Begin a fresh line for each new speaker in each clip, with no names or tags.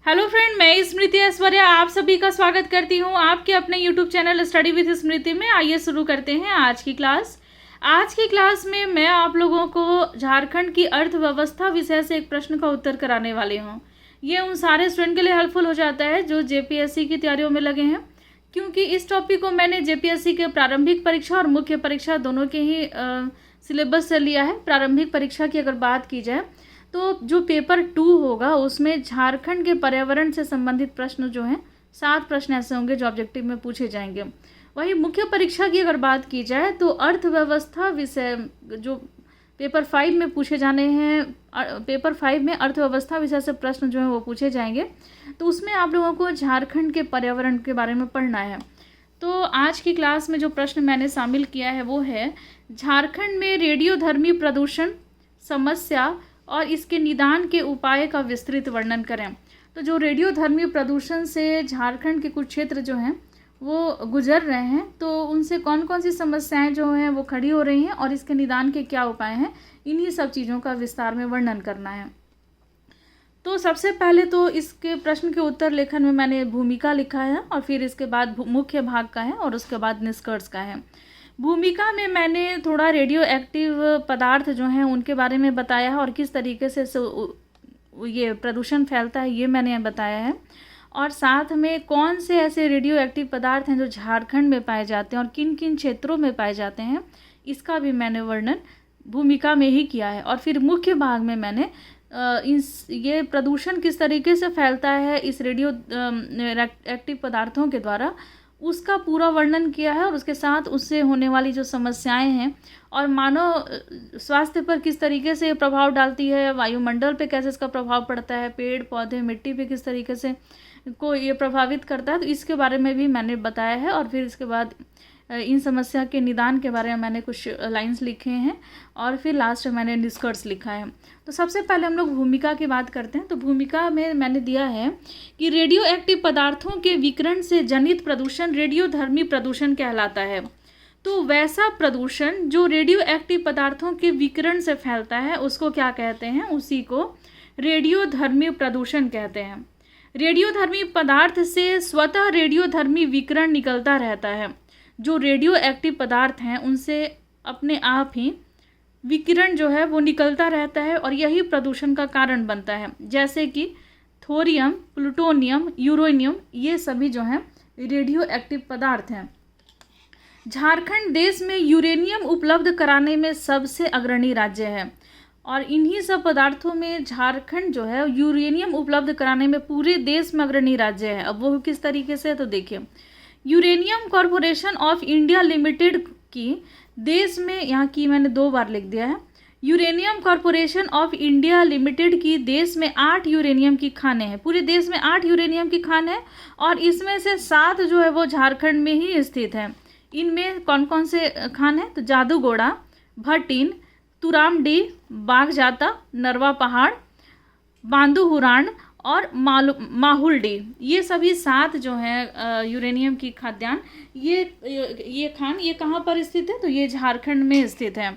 Hello friend, मैं स्मृति ऐश्वर्या आप सभी का स्वागत करती हूं आपके अपने यूट्यूब चैनल स्टडी विद स्मृति में। आइए शुरू करते हैं आज की क्लास। आज की क्लास में मैं आप लोगों को झारखंड की अर्थव्यवस्था विषय से एक प्रश्न का उत्तर कराने वाली हूं। ये उन सारे स्टूडेंट के लिए हेल्पफुल हो जाता है जो जेपीएससी की तैयारियों में लगे हैं, क्योंकि इस टॉपिक को मैंने जेपीएससी के प्रारंभिक परीक्षा और मुख्य परीक्षा दोनों के ही सिलेबस से लिया है। प्रारंभिक परीक्षा की अगर बात की जाए तो जो पेपर 2 होगा उसमें झारखंड के पर्यावरण से संबंधित प्रश्न जो हैं 7 प्रश्न ऐसे होंगे जो ऑब्जेक्टिव में पूछे जाएंगे। वहीं मुख्य परीक्षा की अगर बात की जाए तो अर्थव्यवस्था विषय जो पेपर 5 में पूछे जाने हैं, पेपर 5 में अर्थव्यवस्था विषय से प्रश्न जो है वो पूछे जाएंगे। तो उसमें आप लोगों को झारखंड के पर्यावरण के बारे में पढ़ना है। तो आज की क्लास में जो प्रश्न मैंने शामिल किया है वो है झारखंड में रेडियोधर्मी प्रदूषण समस्या और इसके निदान के उपाय का विस्तृत वर्णन करें। तो जो रेडियोधर्मी प्रदूषण से झारखंड के कुछ क्षेत्र जो हैं वो गुजर रहे हैं, तो उनसे कौन कौन सी समस्याएं जो हैं वो खड़ी हो रही हैं और इसके निदान के क्या उपाय हैं, इन्हीं सब चीज़ों का विस्तार में वर्णन करना है। तो सबसे पहले तो इसके प्रश्न के उत्तर लेखन में मैंने भूमिका लिखा है और फिर इसके बाद मुख्य भाग का है और उसके बाद निष्कर्ष का है। भूमिका में मैंने थोड़ा रेडियो एक्टिव पदार्थ जो हैं उनके बारे में बताया है और किस तरीके से ये प्रदूषण फैलता है ये मैंने बताया है, और साथ में कौन से ऐसे रेडियो एक्टिव पदार्थ हैं जो झारखंड में पाए जाते हैं और किन किन क्षेत्रों में पाए जाते हैं इसका भी मैंने वर्णन भूमिका में ही किया है। और फिर मुख्य भाग में मैंने ये प्रदूषण किस तरीके से फैलता है इस रेडियो एक्टिव पदार्थों के द्वारा उसका पूरा वर्णन किया है, और उसके साथ उससे होने वाली जो समस्याएं हैं और मानव स्वास्थ्य पर किस तरीके से प्रभाव डालती है, वायुमंडल पे कैसे इसका प्रभाव पड़ता है, पेड़ पौधे मिट्टी पे किस तरीके से को ये प्रभावित करता है, तो इसके बारे में भी मैंने बताया है। और फिर इसके बाद इन समस्या के निदान के बारे में मैंने कुछ लाइंस लिखे हैं और फिर लास्ट में मैंने निष्कर्ष लिखा है। तो सबसे पहले हम लोग भूमिका की बात करते हैं। तो भूमिका में मैंने दिया है कि रेडियो एक्टिव पदार्थों के विकिरण से जनित प्रदूषण रेडियोधर्मी प्रदूषण कहलाता है। तो वैसा प्रदूषण जो रेडियो एक्टिव पदार्थों के विकिरण से फैलता है उसको क्या कहते हैं, उसी को रेडियोधर्मी प्रदूषण कहते हैं। रेडियोधर्मी पदार्थ से स्वतः रेडियोधर्मी विकिरण निकलता रहता है। जो रेडियो एक्टिव पदार्थ हैं उनसे अपने आप ही विकिरण जो है वो निकलता रहता है और यही प्रदूषण का कारण बनता है, जैसे कि थोरियम, प्लूटोनियम, यूरेनियम, ये सभी जो हैं रेडियो एक्टिव पदार्थ हैं। झारखंड देश में यूरेनियम उपलब्ध कराने में सबसे अग्रणी राज्य है और इन्हीं सब पदार्थों में झारखंड जो है यूरेनियम उपलब्ध कराने में पूरे देश में अग्रणी राज्य है। अब वो किस तरीके से, तो देखिए, uranium corporation of India limited की देश में, यहाँ की मैंने 2 बार लिख दिया है, uranium corporation of India limited की देश में 8 यूरेनियम की खानें हैं। पूरे देश में 8 यूरेनियम की खान है और इसमें से 7 जो है वो झारखंड में ही स्थित है। इनमें कौन कौन से खान है, तो जादूगोड़ा, भटिन, तुरामडी, बागजाता, नरवा पहाड़, बांदूहुरान और माहुलडी, ये सभी 7 जो हैं यूरेनियम की खाद्यान्न, ये खान ये कहाँ पर स्थित है, तो ये झारखंड में स्थित है।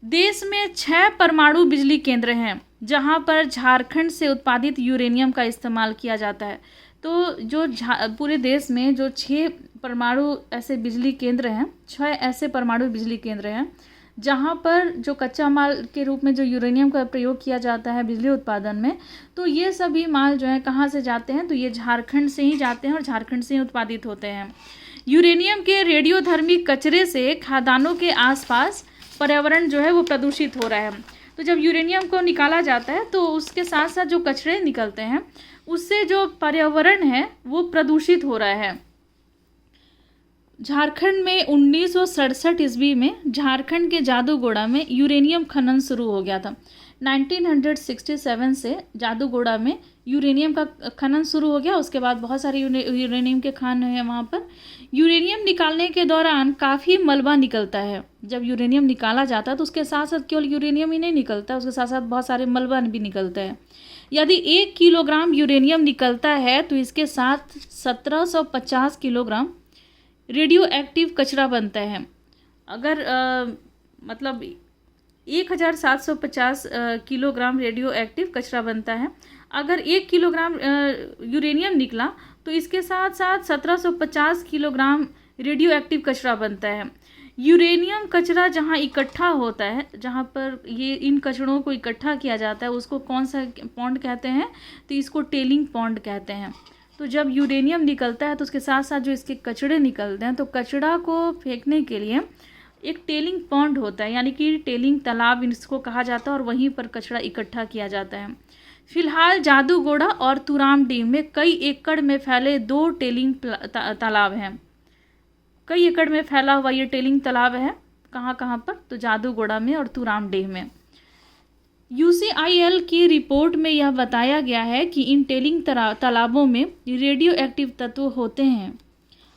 देश में 6 परमाणु बिजली केंद्र हैं जहाँ पर झारखंड से उत्पादित यूरेनियम का इस्तेमाल किया जाता है। तो जो पूरे देश में जो 6 परमाणु ऐसे बिजली केंद्र हैं, 6 ऐसे परमाणु बिजली केंद्र हैं जहाँ पर जो कच्चा माल के रूप में जो यूरेनियम का प्रयोग किया जाता है बिजली उत्पादन में, तो ये सभी माल जो है कहाँ से जाते हैं, तो ये झारखंड से ही जाते हैं और झारखंड से ही उत्पादित होते हैं। यूरेनियम के रेडियोधर्मी कचरे से खदानों के आसपास पर्यावरण जो है वो प्रदूषित हो रहा है। तो जब यूरेनियम को निकाला जाता है तो उसके साथ साथ जो कचरे निकलते हैं उससे जो पर्यावरण है वो प्रदूषित हो रहा है। झारखंड में 1967 ईस्वी में झारखंड के जादूगोड़ा में यूरेनियम खनन शुरू हो गया था। 1967 से जादूगोड़ा में यूरेनियम का खनन शुरू हो गया। उसके बाद बहुत सारे यूरेनियम के खान हैं वहाँ पर। यूरेनियम निकालने के दौरान काफ़ी मलबा निकलता है। जब यूरेनियम निकाला जाता है तो उसके साथ साथ केवल यूरेनियम ही नहीं निकलता, उसके साथ साथ बहुत सारे मलबा भी निकलता है। यदि 1 किलोग्राम यूरेनियम निकलता है तो इसके साथ 1750 किलोग्राम रेडियो एक्टिव कचरा बनता है। अगर मतलब 1750 किलोग्राम रेडियो एक्टिव कचरा बनता है। अगर 1 किलोग्राम यूरेनियम निकला तो इसके साथ साथ 1750 किलोग्राम रेडियो एक्टिव कचरा बनता है। यूरेनियम कचरा जहाँ इकट्ठा होता है, जहाँ पर ये इन कचड़ों को इकट्ठा किया जाता है, उसको कौन सा पॉन्ड कहते हैं? तो इसको टेलिंग पॉन्ड कहते हैं। तो जब यूरेनियम निकलता है तो उसके साथ साथ जो इसके कचड़े निकलते हैं, तो कचड़ा को फेंकने के लिए एक टेलिंग पॉन्ड होता है, यानी कि टेलिंग तालाब इसको कहा जाता है, और वहीं पर कचड़ा इकट्ठा किया जाता है। फिलहाल जादूगोड़ा और तुरामडीह में कई एकड़ में फैले 2 टेलिंग तालाब हैं। कई एकड़ में फैला हुआ ये टेलिंग तालाब है। कहाँ कहाँ पर? तो जादूगोड़ा में और तुरामडीह में। UCIL की रिपोर्ट में यह बताया गया है कि इन टेलिंग तालाबों में रेडियो एक्टिव तत्व होते हैं।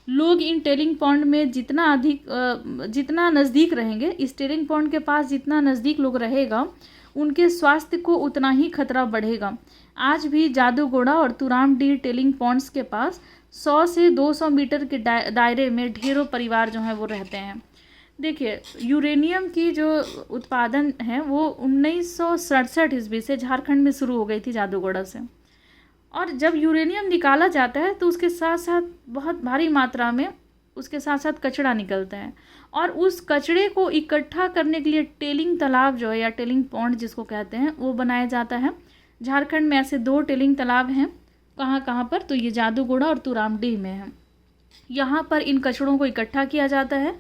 लोग इन टेलिंग पॉन्ड में जितना नज़दीक रहेंगे, इस टेलिंग पॉन्ड के पास जितना नज़दीक लोग रहेगा, उनके स्वास्थ्य को उतना ही खतरा बढ़ेगा। आज भी जादूगोड़ा और तुरामडीह टेलिंग पॉन्ड्स के पास 100 से 200 मीटर के दायरे में ढेरों परिवार जो हैं वो रहते हैं। देखिए, यूरेनियम की जो उत्पादन है वो 1967 ईस्वी से झारखंड में शुरू हो गई थी, जादूगोड़ा से। और जब यूरेनियम निकाला जाता है तो उसके साथ साथ बहुत भारी मात्रा में उसके साथ साथ कचड़ा निकलता है, और उस कचड़े को इकट्ठा करने के लिए टेलिंग तालाब जो है, या टेलिंग पॉन्ड जिसको कहते हैं, वो बनाया जाता है। झारखंड में ऐसे 2 टेलिंग तालाब हैं। कहाँ कहाँ पर? तो ये जादूगोड़ा और तुरामडीह में है। यहाँ पर इन कचड़ों को इकट्ठा किया जाता है,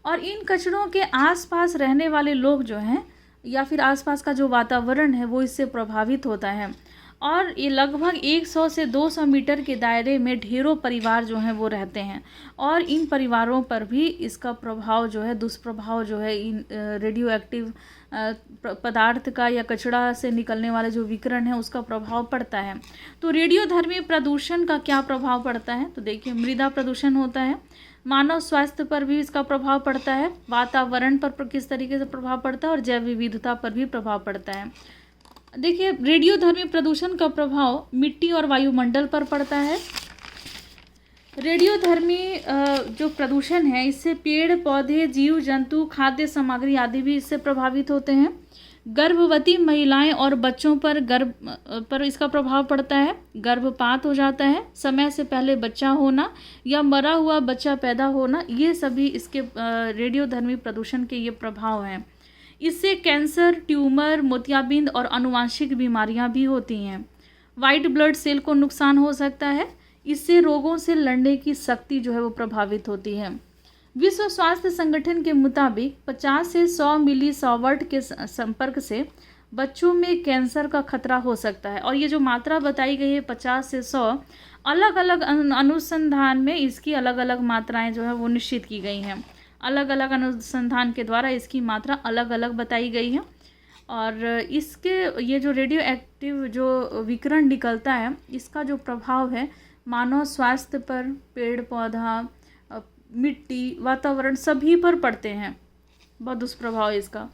और इन कचड़ों के आसपास रहने वाले लोग जो हैं, या फिर आसपास का जो वातावरण है, वो इससे प्रभावित होता है। और ये लगभग 100 से 200 मीटर के दायरे में ढेरों परिवार जो हैं वो रहते हैं, और इन परिवारों पर भी इसका प्रभाव जो है, दुष्प्रभाव जो है, इन रेडियो एक्टिव पदार्थ का या कचड़ा से निकलने वाले जो विकिरण है उसका प्रभाव पड़ता है। तो रेडियोधर्मी प्रदूषण का क्या प्रभाव पड़ता है? तो देखिए, मृदा प्रदूषण होता है, मानव स्वास्थ्य पर भी इसका प्रभाव पड़ता है, वातावरण पर किस तरीके से प्रभाव पड़ता है, और जैव विविधता पर भी प्रभाव पड़ता है। देखिए, रेडियोधर्मी प्रदूषण का प्रभाव मिट्टी और वायुमंडल पर पड़ता है। रेडियोधर्मी जो प्रदूषण है, इससे पेड़ पौधे, जीव जंतु, खाद्य सामग्री आदि भी इससे प्रभावित होते हैं। गर्भवती महिलाएं और बच्चों पर इसका प्रभाव पड़ता है। गर्भपात हो जाता है, समय से पहले बच्चा होना या मरा हुआ बच्चा पैदा होना, ये सभी इसके रेडियोधर्मी प्रदूषण के ये प्रभाव हैं। इससे कैंसर, ट्यूमर, मोतियाबिंद और आनुवांशिक बीमारियां भी होती हैं। वाइट ब्लड सेल को नुकसान हो सकता है। इससे रोगों से लड़ने की शक्ति जो है वो प्रभावित होती है। विश्व स्वास्थ्य संगठन के मुताबिक 50 से 100 मिली सॉवर्ट के संपर्क से बच्चों में कैंसर का खतरा हो सकता है। और ये जो मात्रा बताई गई है 50 से 100, अलग अलग अनुसंधान में इसकी अलग अलग मात्राएं जो है वो निश्चित की गई हैं। अलग अलग अनुसंधान के द्वारा इसकी मात्रा अलग अलग बताई गई है। और इसके ये जो रेडियो एक्टिव जो विकिरण निकलता है, इसका जो प्रभाव है मानव स्वास्थ्य पर, पेड़ पौधा, मिट्टी, वातावरण सभी पर पड़ते हैं। बहुत दुष्प्रभाव है इसका।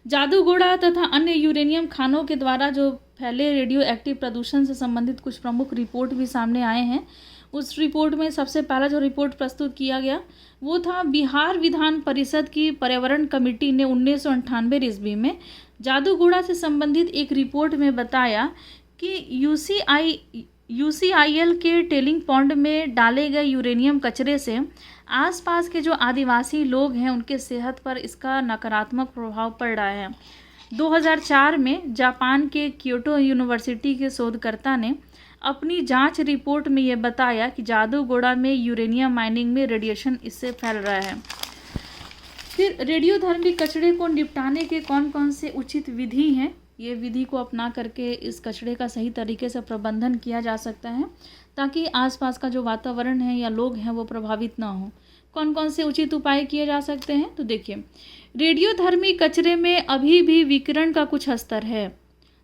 जादूगोड़ा तथा अन्य यूरेनियम खानों के द्वारा जो फैले रेडियो एक्टिव प्रदूषण से संबंधित कुछ प्रमुख रिपोर्ट भी सामने आए हैं। उस रिपोर्ट में सबसे पहला जो रिपोर्ट प्रस्तुत किया गया वो था बिहार विधान परिषद की पर्यावरण कमेटी ने 1998 ईस्वी में जादूगोड़ा से संबंधित एक रिपोर्ट में बताया कि UCIL के टेलिंग पॉन्ड में डाले गए यूरेनियम कचरे से आसपास के जो आदिवासी लोग हैं उनके सेहत पर इसका नकारात्मक प्रभाव पड़ रहा है। 2004 में जापान के क्योटो यूनिवर्सिटी के शोधकर्ता ने अपनी जांच रिपोर्ट में ये बताया कि जादूगोड़ा में यूरेनियम माइनिंग में रेडिएशन इससे फैल रहा है। फिर रेडियोधर्मी कचरे को निपटाने के कौन कौन से उचित विधि हैं, ये विधि को अपना करके इस कचरे का सही तरीके से प्रबंधन किया जा सकता है ताकि आसपास का जो वातावरण है या लोग हैं वो प्रभावित ना हो। कौन कौन से उचित उपाय किए जा सकते हैं? तो देखिए, रेडियोधर्मी कचरे में अभी भी विकिरण का कुछ स्तर है।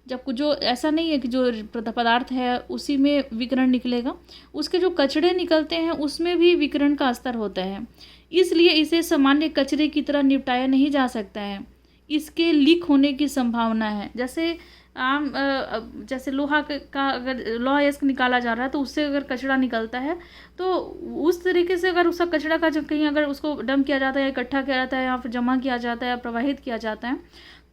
जब जो ऐसा नहीं है कि जो पदार्थ है उसी में विकिरण निकलेगा, उसके जो कचरे निकलते हैं उसमें भी विकिरण का स्तर होता है। इसलिए इसे सामान्य कचरे की तरह निपटाया नहीं जा सकता है। इसके लीक होने की संभावना है। जैसे लोहा का अगर लोहा एस्क निकाला जा रहा है तो उससे अगर कचरा निकलता है तो उस तरीके से अगर उसका कचरा का जब कहीं अगर उसको डंप किया जाता है, इकट्ठा किया जाता है या फिर जमा किया जाता है या प्रवाहित किया जाता है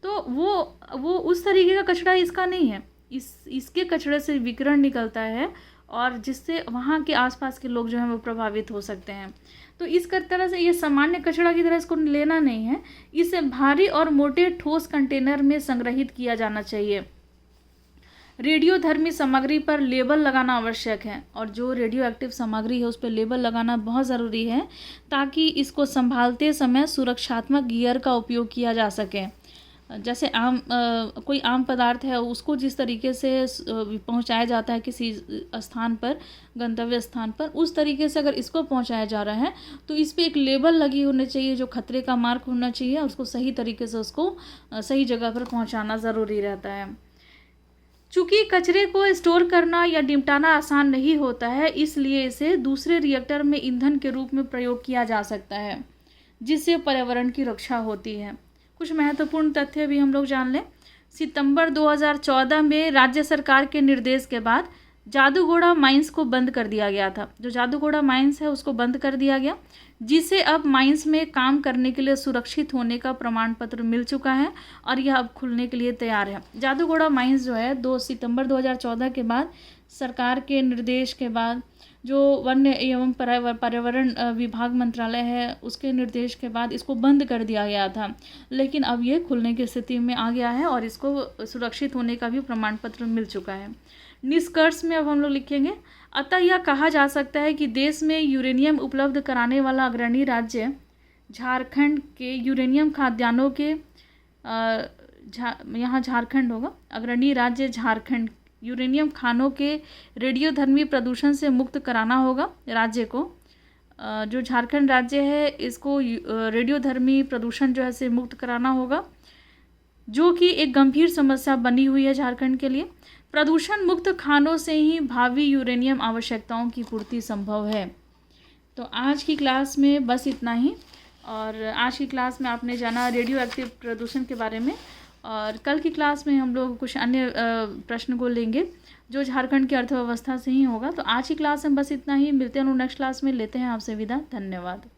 तो वो उस तरीके का कचरा इसका नहीं है। इसके कचरे से विकिरण निकलता है और जिससे वहाँ के आसपास के लोग जो हैं वो प्रभावित हो सकते हैं। तो इस तरह से ये सामान्य कचरा की तरह इसको लेना नहीं है, इसे भारी और मोटे ठोस कंटेनर में संग्रहित किया जाना चाहिए। रेडियोधर्मी सामग्री पर लेबल लगाना आवश्यक है और जो रेडियो एक्टिव सामग्री है उस पर लेबल लगाना बहुत ज़रूरी है ताकि इसको संभालते समय सुरक्षात्मक गियर का उपयोग किया जा सके। जैसे कोई आम पदार्थ है उसको जिस तरीके से पहुंचाया जाता है किसी स्थान पर, गंतव्य स्थान पर, उस तरीके से अगर इसको पहुंचाया जा रहा है तो इस पे एक लेबल लगी होनी चाहिए जो खतरे का मार्क होना चाहिए, उसको सही तरीके से उसको सही जगह पर पहुंचाना ज़रूरी रहता है। चूँकि कचरे को स्टोर करना या निपटाना आसान नहीं होता है, इसलिए इसे दूसरे रिएक्टर में ईंधन के रूप में प्रयोग किया जा सकता है जिससे पर्यावरण की रक्षा होती है। कुछ महत्वपूर्ण तथ्य भी हम लोग जान लें। सितंबर 2014 में राज्य सरकार के निर्देश के बाद जादूगोड़ा माइंस को बंद कर दिया गया था। जो जादूगोड़ा माइंस है उसको बंद कर दिया गया, जिसे अब माइंस में काम करने के लिए सुरक्षित होने का प्रमाण पत्र मिल चुका है और यह अब खुलने के लिए तैयार है। जादूगोड़ा माइंस जो है 2 सितंबर 2014 के बाद सरकार के निर्देश के बाद, जो वन्य एवं पर्यावरण विभाग मंत्रालय है उसके निर्देश के बाद इसको बंद कर दिया गया था, लेकिन अब ये खुलने की स्थिति में आ गया है और इसको सुरक्षित होने का भी प्रमाण पत्र मिल चुका है। निष्कर्ष में अब हम लोग लिखेंगे, अतः यह कहा जा सकता है कि देश में यूरेनियम उपलब्ध कराने वाला अग्रणी राज्य झारखंड के यूरेनियम खाद्यान्नों के यहाँ झारखंड होगा, अग्रणी राज्य झारखंड यूरेनियम खानों के रेडियोधर्मी प्रदूषण से मुक्त कराना होगा राज्य को। जो झारखंड राज्य है इसको रेडियोधर्मी प्रदूषण जो है से मुक्त कराना होगा, जो कि एक गंभीर समस्या बनी हुई है झारखंड के लिए। प्रदूषण मुक्त खानों से ही भावी यूरेनियम आवश्यकताओं की पूर्ति संभव है। तो आज की क्लास में बस इतना ही, और आज की क्लास में आपने जाना रेडियो एक्टिव प्रदूषण के बारे में, और कल की क्लास में हम लोग कुछ अन्य प्रश्न को लेंगे जो झारखंड की अर्थव्यवस्था से ही होगा। तो आज की क्लास में बस इतना ही, मिलते हैं नेक्स्ट क्लास में, लेते हैं आपसे विदा, धन्यवाद।